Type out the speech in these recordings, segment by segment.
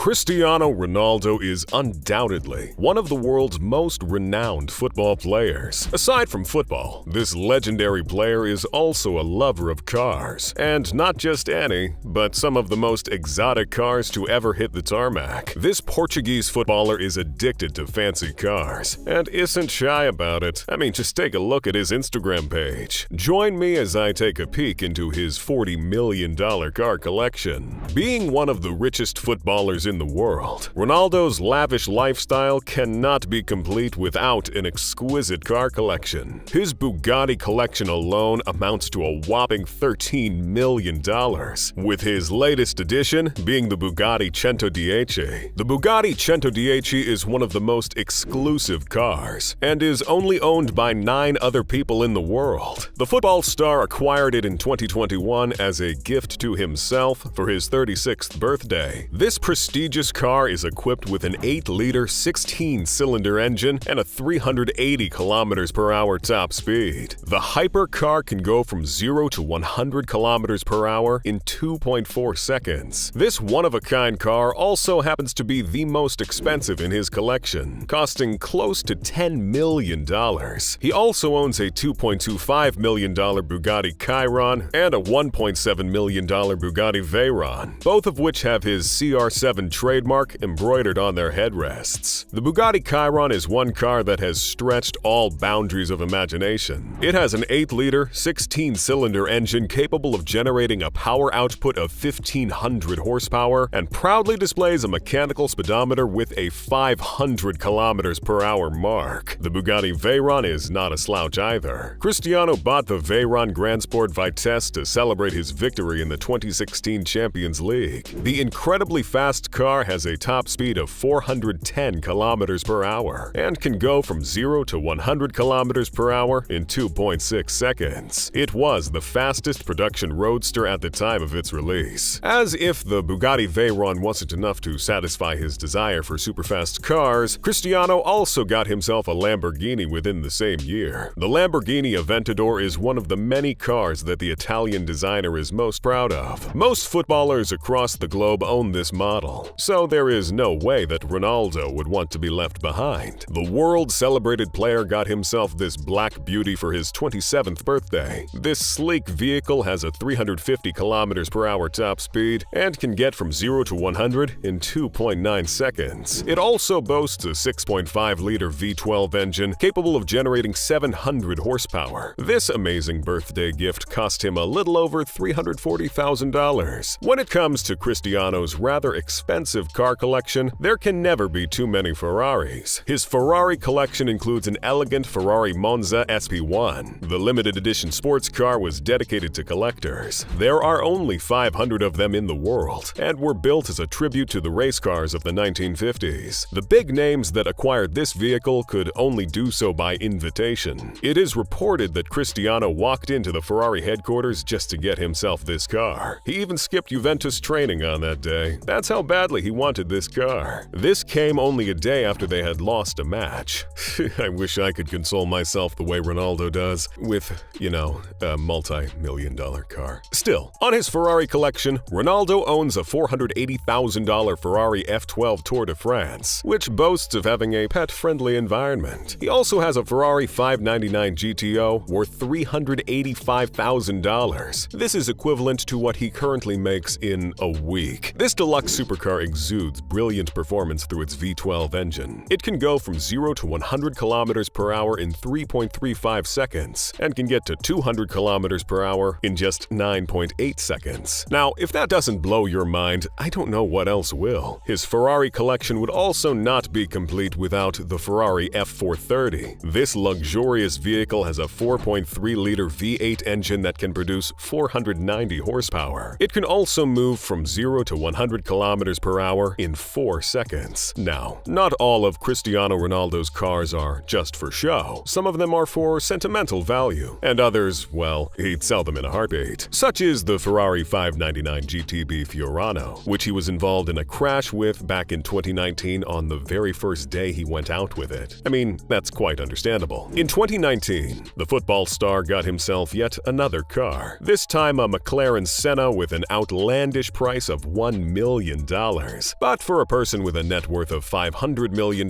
Cristiano Ronaldo is undoubtedly one of the world's most renowned football players. Aside from football, this legendary player is also a lover of cars. And not just any, but some of the most exotic cars to ever hit the tarmac. This Portuguese footballer is addicted to fancy cars and isn't shy about it. I mean, just take a look at his Instagram page. Join me as I take a peek into his $40 million car collection. Being one of the richest footballers in the world, Ronaldo's lavish lifestyle cannot be complete without an exquisite car collection. His Bugatti collection alone amounts to a whopping $13 million, with his latest addition being the Bugatti 110. The Bugatti 110 is one of the most exclusive cars and is only owned by 9 other people in the world. The football star acquired it in 2021 as a gift to himself for his 36th birthday. This prestigious car is equipped with an 8-liter 16-cylinder engine and a 380 km/h top speed. The hypercar can go from 0 to 100 km/h in 2.4 seconds. This one-of-a-kind car also happens to be the most expensive in his collection, costing close to $10 million. He also owns a $2.25 million Bugatti Chiron and a $1.7 million Bugatti Veyron, both of which have his CR7 trademark embroidered on their headrests. The Bugatti Chiron is one car that has stretched all boundaries of imagination. It has an 8-liter, 16-cylinder engine capable of generating a power output of 1,500 horsepower and proudly displays a mechanical speedometer with a 500 km/h mark. The Bugatti Veyron is not a slouch either. Cristiano bought the Veyron Grand Sport Vitesse to celebrate his victory in the 2016 Champions League. The incredibly fast car has a top speed of 410 km/h and can go from 0 to 100 km/h in 2.6 seconds. It was the fastest production roadster at the time of its release. As if the Bugatti Veyron wasn't enough to satisfy his desire for superfast cars, Cristiano also got himself a Lamborghini within the same year. The Lamborghini Aventador is one of the many cars that the Italian designer is most proud of. Most footballers across the globe own this model, so there is no way that Ronaldo would want to be left behind. The world-celebrated player got himself this black beauty for his 27th birthday. This sleek vehicle has a 350 km/h top speed and can get from 0 to 100 in 2.9 seconds. It also boasts a 6.5-liter V12 engine capable of generating 700 horsepower. This amazing birthday gift cost him a little over $340,000. When it comes to Cristiano's rather expensive car collection, there can never be too many Ferraris. His Ferrari collection includes an elegant Ferrari Monza SP1. The limited edition sports car was dedicated to collectors. There are only 500 of them in the world and were built as a tribute to the race cars of the 1950s. The big names that acquired this vehicle could only do so by invitation. It is reported that Cristiano walked into the Ferrari headquarters just to get himself this car. He even skipped Juventus training on that day. That's how badly he wanted this car. This came only a day after they had lost a match. I wish I could console myself the way Ronaldo does with, a multi-million-dollar car. Still, on his Ferrari collection, Ronaldo owns a $480,000 Ferrari F12 Tour de France, which boasts of having a pet-friendly environment. He also has a Ferrari 599 GTO worth $385,000. This is equivalent to what he currently makes in a week. This deluxe supercar exudes brilliant performance through its V12 engine. It can go from 0 to 100 km/h in 3.35 seconds and can get to 200 km/h in just 9.8 seconds. Now, if that doesn't blow your mind, I don't know what else will. His Ferrari collection would also not be complete without the Ferrari F430. This luxurious vehicle has a 4.3-liter V8 engine that can produce 490 horsepower. It can also move from 0 to 100 km/h in 4 seconds. Now, not all of Cristiano Ronaldo's cars are just for show. Some of them are for sentimental value, and others, well, he'd sell them in a heartbeat. Such is the Ferrari 599 GTB Fiorano, which he was involved in a crash with back in 2019 on the very first day he went out with it. I mean, that's quite understandable. In 2019, the football star got himself yet another car, this time a McLaren Senna with an outlandish price of $1 million. But for a person with a net worth of $500 million,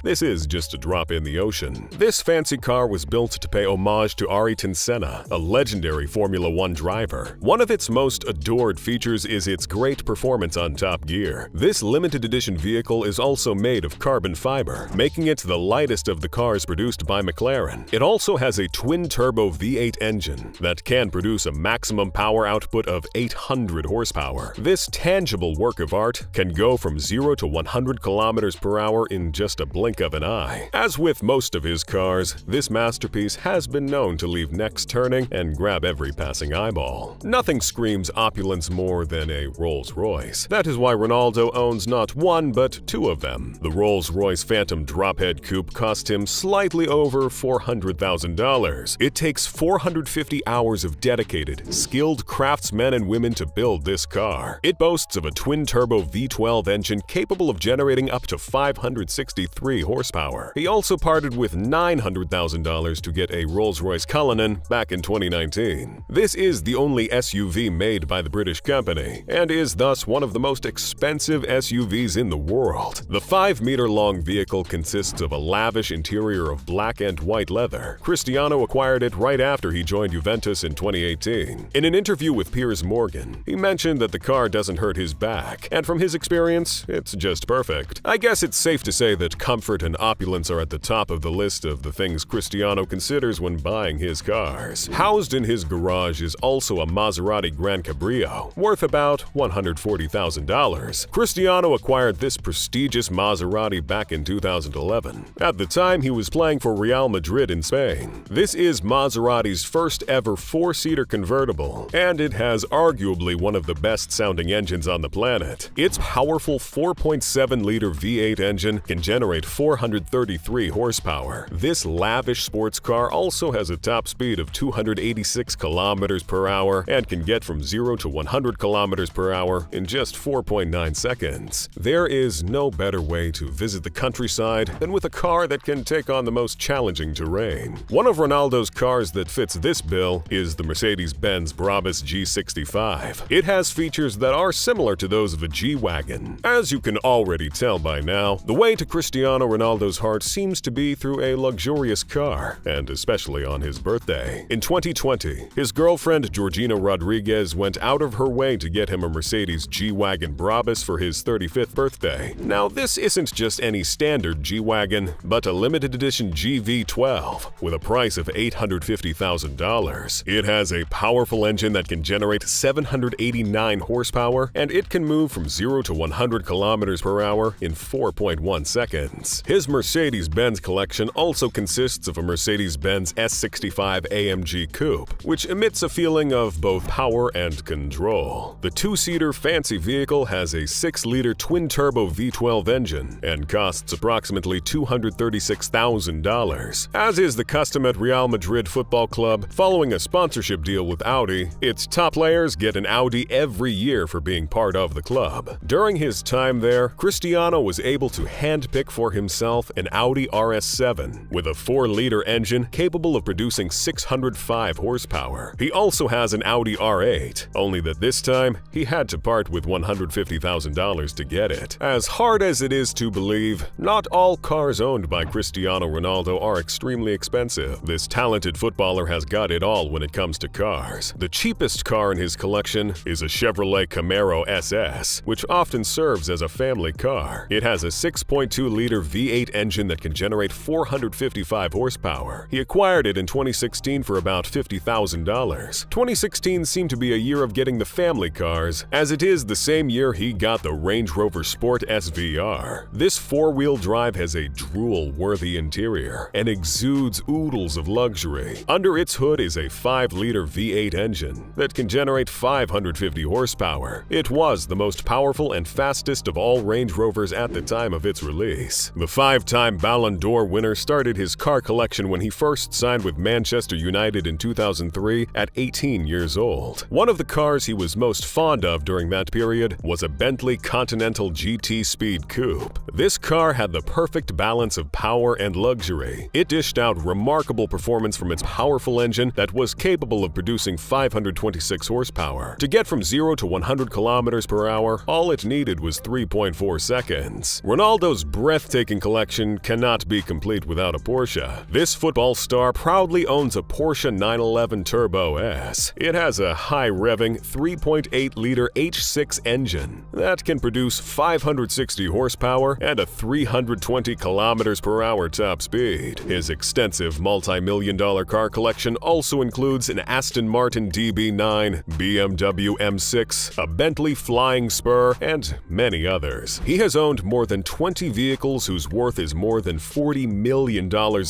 this is just a drop in the ocean. This fancy car was built to pay homage to Ayrton Senna, a legendary Formula One driver. One of its most adored features is its great performance on Top Gear. This limited edition vehicle is also made of carbon fiber, making it the lightest of the cars produced by McLaren. It also has a twin-turbo V8 engine that can produce a maximum power output of 800 horsepower. This tangible work of art can go from 0 to 100 kilometers per hour in just a blink of an eye. As with most of his cars, this masterpiece has been known to leave necks turning and grab every passing eyeball. Nothing screams opulence more than a Rolls-Royce. That is why Ronaldo owns not one but two of them. The Rolls-Royce Phantom Drophead Coupe cost him slightly over $400,000. It takes 450 hours of dedicated, skilled craftsmen and women to build this car. It boasts of a twin-turbo V12 engine capable of generating up to 563 horsepower. He also parted with $900,000 to get a Rolls-Royce Cullinan back in 2019. This is the only SUV made by the British company, and is thus one of the most expensive SUVs in the world. The 5-meter-long vehicle consists of a lavish interior of black and white leather. Cristiano acquired it right after he joined Juventus in 2018. In an interview with Piers Morgan, he mentioned that the car doesn't hurt his back, and from his experience, it's just perfect. I guess it's safe to say that comfort and opulence are at the top of the list of the things Cristiano considers when buying his cars. Housed in his garage is also a Maserati Gran Cabrio, worth about $140,000. Cristiano acquired this prestigious Maserati back in 2011. At the time, he was playing for Real Madrid in Spain. This is Maserati's first ever 4-seater convertible, and it has arguably one of the best-sounding engines on the planet. Its powerful 4.7-liter V8 engine can generate 433 horsepower. This lavish sports car also has a top speed of 286 kilometers per hour and can get from 0 to 100 kilometers per hour in just 4.9 seconds. There is no better way to visit the countryside than with a car that can take on the most challenging terrain. One of Ronaldo's cars that fits this bill is the Mercedes-Benz Brabus G65. It has features that are similar to those of a G-Wagon. As you can already tell by now, the way to Cristiano Ronaldo's heart seems to be through a luxurious car, and especially on his birthday. In 2020, his girlfriend Georgina Rodriguez went out of her way to get him a Mercedes G-Wagon Brabus for his 35th birthday. Now, this isn't just any standard G-Wagon, but a limited edition GV12 with a price of $850,000. It has a powerful engine that can generate 789 horsepower, and it can move from 0 to 100 kilometers per hour in 4.1 seconds. His Mercedes-Benz collection also consists of a Mercedes-Benz S65 AMG Coupe, which emits a feeling of both power and control. The 2-seater fancy vehicle has a 6-liter twin-turbo V12 engine and costs approximately $236,000. As is the custom at Real Madrid Football Club, following a sponsorship deal with Audi, its top players get an Audi every year for being part of the club. During his time there, Cristiano was able to handpick for himself an Audi RS7 with a 4-liter engine capable of producing 605 horsepower. He also has an Audi R8, only that this time he had to part with $150,000 to get it. As hard as it is to believe, not all cars owned by Cristiano Ronaldo are extremely expensive. This talented footballer has got it all when it comes to cars. The cheapest car in his collection is a Chevrolet Camaro SS, which often serves as a family car. It has a 6.2-liter V8 engine that can generate 455 horsepower. He acquired it in 2016 for about $50,000. 2016 seemed to be a year of getting the family cars, as it is the same year he got the Range Rover Sport SVR. This 4-wheel drive has a drool-worthy interior and exudes oodles of luxury. Under its hood is a 5-liter V8 engine that can generate 550 horsepower. It was the most powerful and fastest of all Range Rovers at the time of its release. The 5-time Ballon d'Or winner started his car collection when he first signed with Manchester United in 2003 at 18 years old. One of the cars he was most fond of during that period was a Bentley Continental GT Speed Coupe. This car had the perfect balance of power and luxury. It dished out remarkable performance from its powerful engine that was capable of producing 526 horsepower. To get from 0 to 100 kilometers per hour, all it needed was 3.4 seconds. Ronaldo's breathtaking collection cannot be complete without a Porsche. This football star proudly owns a Porsche 911 Turbo S. It has a high-revving 3.8-liter H6 engine that can produce 560 horsepower and a 320 km/h top speed. His extensive multi-million-dollar car collection also includes an Aston Martin DB9, BMW M6, a Bentley Flying Spur, and many others. He has owned more than 20 vehicles whose worth is more than $40 million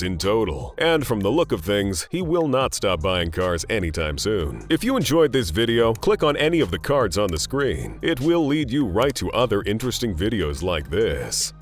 in total. And from the look of things, he will not stop buying cars anytime soon. If you enjoyed this video, click on any of the cards on the screen. It will lead you right to other interesting videos like this.